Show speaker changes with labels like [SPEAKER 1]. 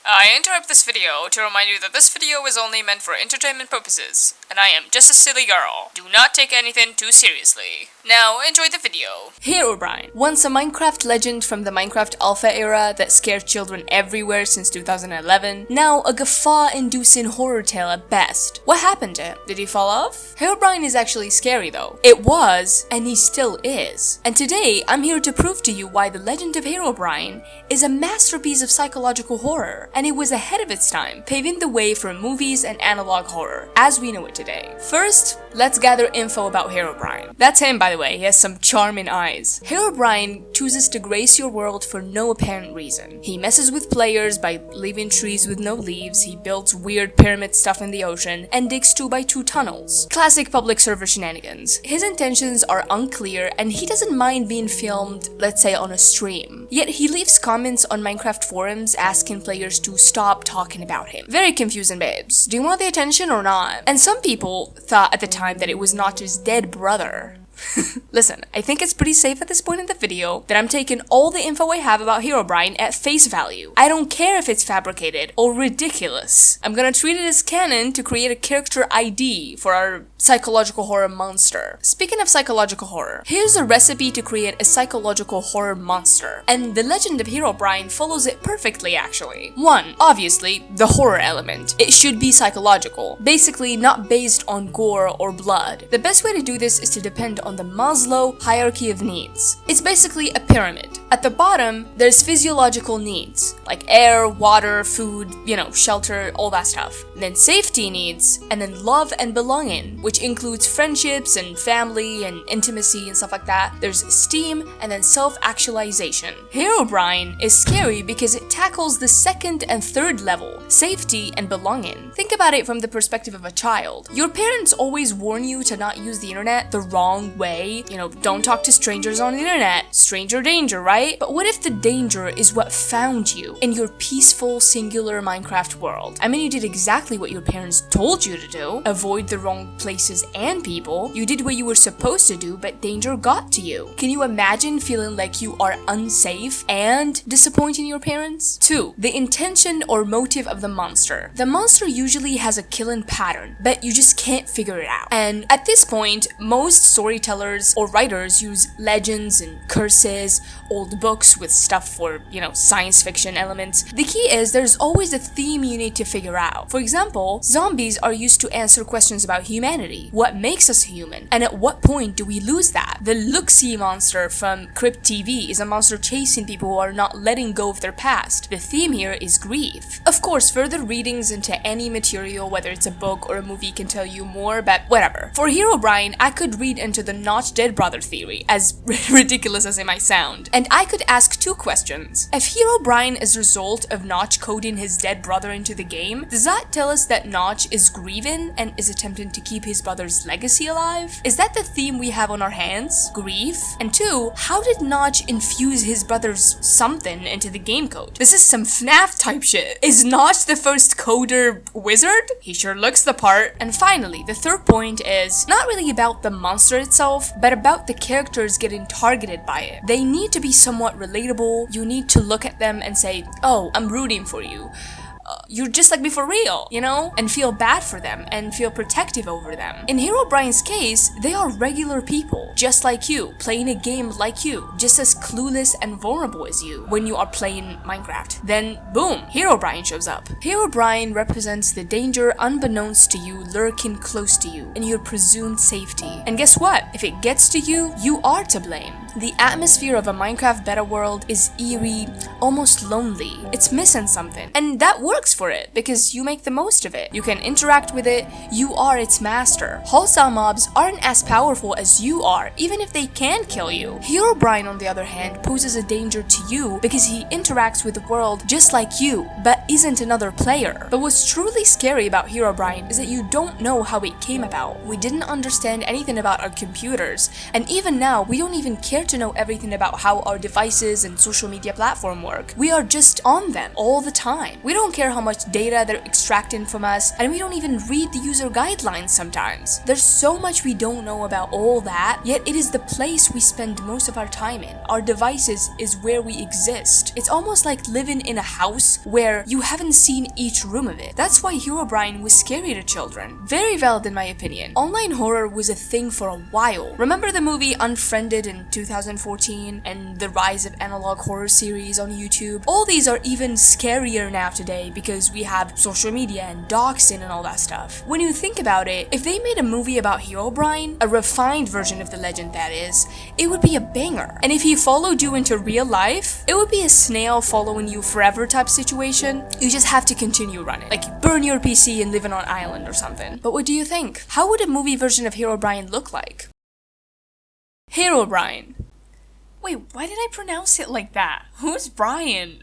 [SPEAKER 1] I interrupt this video to remind you that this video is only meant for entertainment purposes, and I am just a silly girl. Do not take anything too seriously. Now, enjoy the video. Herobrine, once a Minecraft legend from the Minecraft Alpha era that scared children everywhere since 2011, now a guffaw-inducing horror tale at best. What happened to him? Did he fall off? Herobrine is actually scary though. It was, and he still is. And today, I'm here to prove to you why the legend of Herobrine is a masterpiece of psychological horror, and it was ahead of its time, paving the way for movies and analog horror, as we know it today. First, let's gather info about Herobrine. That's him, by the way. He has some charming eyes. Herobrine chooses to grace your world for no apparent reason. He messes with players by leaving trees with no leaves, he builds weird pyramid stuff in the ocean, and digs 2x2 tunnels. Classic public server shenanigans. His intentions are unclear, and he doesn't mind being filmed, let's say, on a stream. Yet he leaves comments on Minecraft forums asking players to stop talking about him. Very confusing, babes. Do you want the attention or not? And some people thought at the time that it was Notch's dead brother. Listen, I think it's pretty safe at this point in the video that I'm taking all the info I have about Herobrine at face value. I don't care if it's fabricated or ridiculous. I'm gonna treat it as canon to create a character ID for our psychological horror monster. Speaking of psychological horror, here's a recipe to create a psychological horror monster, and the legend of Herobrine follows it perfectly actually. 1. Obviously, the horror element. It should be psychological, basically not based on gore or blood. The best way to do this is to depend on the Maslow hierarchy of needs. It's basically a pyramid. At the bottom, there's physiological needs, like air, water, food, shelter, all that stuff. And then safety needs, and then love and belonging, which includes friendships and family and intimacy and stuff like that. There's esteem, and then self-actualization. Herobrine is scary because it tackles the second and third level, safety and belonging. Think about it from the perspective of a child. Your parents always warn you to not use the internet the wrong way. Don't talk to strangers on the internet. Stranger danger, right? But what if the danger is what found you in your peaceful, singular Minecraft world? I mean, you did exactly what your parents told you to do. Avoid the wrong places and people. You did what you were supposed to do, but danger got to you. Can you imagine feeling like you are unsafe and disappointing your parents? 2. The intention or motive of the monster. The monster usually has a killing pattern, but you just can't figure it out. And at this point, most storytellers or writers use legends and curses, old books with stuff for, science fiction elements. The key is there's always a theme you need to figure out. For example, zombies are used to answer questions about humanity. What makes us human? And at what point do we lose that? The Look-See monster from Crypt TV is a monster chasing people who are not letting go of their past. The theme here is grief. Of course, further readings into any material, whether it's a book or a movie, can tell you more, but whatever. For Herobrine, I could read into the Notch dead brother theory, as ridiculous as it might sound. And I could ask 2 questions. If Herobrine is a result of Notch coding his dead brother into the game, does that tell us that Notch is grieving and is attempting to keep his brother's legacy alive? Is that the theme we have on our hands? Grief? And 2, how did Notch infuse his brother's something into the game code? This is some FNAF type shit. Is Notch the first coder wizard? He sure looks the part. And finally, the third point is not really about the monster itself, but about the characters getting targeted by it. They need to be somewhat relatable. You need to look at them and say, oh, I'm rooting for you. You're just like me for real, and feel bad for them and feel protective over them. In Herobrine's case, they are regular people, just like you, playing a game like you, just as clueless and vulnerable as you when you are playing Minecraft. Then, boom, Herobrine shows up. Herobrine represents the danger unbeknownst to you lurking close to you in your presumed safety. And guess what? If it gets to you, you are to blame. The atmosphere of a Minecraft beta world is eerie, almost lonely. It's missing something. And that works for it, because you make the most of it. You can interact with it, you are its master. Hostile mobs aren't as powerful as you are, even if they can kill you. Herobrine, on the other hand, poses a danger to you because he interacts with the world just like you, but isn't another player. But what's truly scary about Herobrine is that you don't know how it came about. We didn't understand anything about our computers, and even now, we don't even care to know everything about how our devices and social media platform work. We are just on them all the time. We don't care how much data they're extracting from us, and we don't even read the user guidelines sometimes. There's so much we don't know about all that, yet it is the place we spend most of our time in. Our devices is where we exist. It's almost like living in a house where you haven't seen each room of it. That's why Herobrine was scary to children. Very valid in my opinion. Online horror was a thing for a while. Remember the movie Unfriended in 2014 and the rise of analog horror series on YouTube? All these are even scarier now today because we have social media and doxing and all that stuff. When you think about it, if they made a movie about Herobrine, a refined version of the legend that is, it would be a banger. And if he followed you into real life, it would be a snail following you forever type situation. You just have to continue running. Like burn your PC and live on an island or something. But what do you think? How would a movie version of Herobrine look like? Herobrine. Wait, why did I pronounce it like that? Who's Brian?